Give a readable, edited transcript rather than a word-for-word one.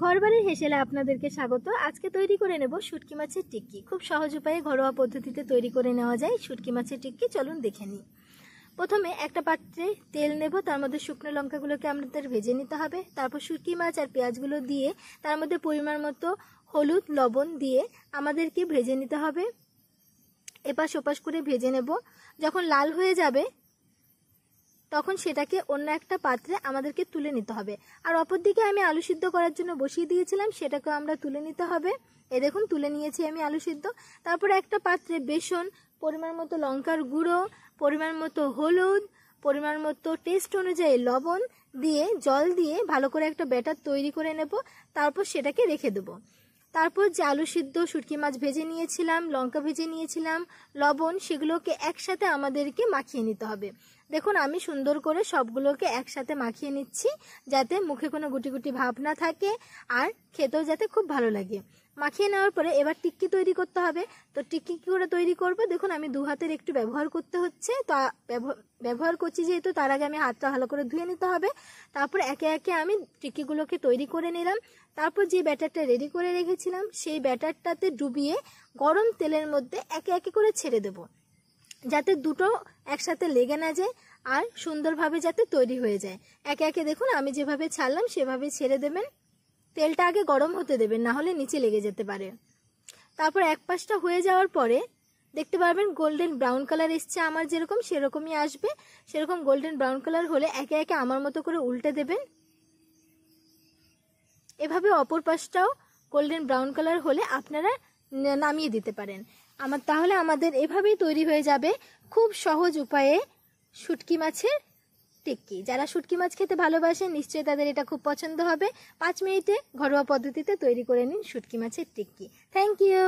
ঘরবাড়ির হেসেলে আপনাদেরকে স্বাগত। আজকে তৈরি করে নেব শুটকি মাছের টিক্কি। খুব সহজ উপায়ে ঘরোয়া পদ্ধতিতে তৈরি করে নেওয়া যায় শুটকি মাছের টিক্কি। চলুন দেখে নিই। প্রথমে একটা পাত্রে তেল নেব, তার মধ্যে শুকনো লঙ্কাগুলোকে আমাদের ভেজে নিতে হবে। তারপর শুটকি মাছ আর পেঁয়াজগুলো দিয়ে তার মধ্যে পরিমাণ মতো হলুদ লবণ দিয়ে আমাদেরকে ভেজে নিতে হবে। এপাশ ওপাশ করে ভেজে নেব। যখন লাল হয়ে যাবে তখন সেটাকে অন্য একটা পাত্রে আমাদেরকে তুলে নিতে হবে। আর অপরদিকে আমি আলু সিদ্ধ করার জন্য বসিয়ে দিয়েছিলাম, সেটাকে আমরা তুলে নিতে হবে। দেখুন তুলে নিয়েছি আমি আলু সিদ্ধ। তারপরে একটা পাত্রে বেসন, পরিমাণ মতো লঙ্কার গুঁড়ো, পরিমাণ মতো হলুদ, পরিমাণ মতো টেস্ট অনুযায়ী লবণ দিয়ে জল দিয়ে ভালো করে একটা ব্যাটার তৈরি করে নেব। তারপর সেটাকে রেখে দেবো। তারপর যে আলু সিদ্ধ, শুটকি মাছ ভেজে নিয়েছিলাম, লঙ্কা ভেজে নিয়েছিলাম, লবণ, সেগুলোকে একসাথে আমাদেরকে মাখিয়ে নিতে হবে। দেখুন আমি সুন্দর করে সবগুলোকে একসাথে মাখিয়ে নিচ্ছি, যাতে মুখে কোনো গুটি গুটি ভাব না থাকে আর খেতেও যাতে খুব ভালো লাগে। মাখিয়ে নেওয়ার পরে এবার টিক্কি তৈরি করতে হবে। তো টিক্কি কী করে তৈরি করব, দেখুন আমি দু হাতের একটু ব্যবহার করতে হচ্ছে। তো ব্যবহার করছি যেহেতু, তার আগে আমি হাতটা ভালো করে ধুয়ে নিতে হবে। তারপর একে একে আমি টিক্কিগুলোকে তৈরি করে নিলাম। তারপর যে ব্যাটারটা রেডি করে রেখেছিলাম সেই ব্যাটারটাতে ডুবিয়ে গরম তেলের মধ্যে একে একে করে ছেড়ে দেব, যাতে দুটো একসাথে লেগে না যায় আর সুন্দরভাবে যাতে তৈরি হয়ে যায়। একে একে দেখুন আমি যেভাবে ছাড়লাম সেভাবে ছেড়ে দেবেন। তেলটা আগে গরম হতে দেবেন, না হলে নিচে লেগে যেতে পারে। তারপর এক পাশটা হয়ে যাওয়ার পরে দেখতে পারবেন গোল্ডেন ব্রাউন কালার এসছে, আমার যেরকম সেরকমই আসবে। সেরকম গোল্ডেন ব্রাউন কালার হলে একে একে আমার মতো করে উল্টে দেবেন। এভাবে অপর পাশটাও গোল্ডেন ব্রাউন কালার হলে আপনারা নামিয়ে দিতে পারেন। তাহলে আমাদের এভাবেই তৈরি হয়ে যাবে খুব সহজ উপায়ে শুটকি মাছের টিক্কি। যারা শুটকি মাছ খেতে ভালোবাসেন নিশ্চয়ই তাদের এটা খুব পছন্দ হবে। 5 মিনিটে ঘরোয়া পদ্ধতিতে তৈরি করে নিন শুটকি মাছের টিক্কি। Thank you.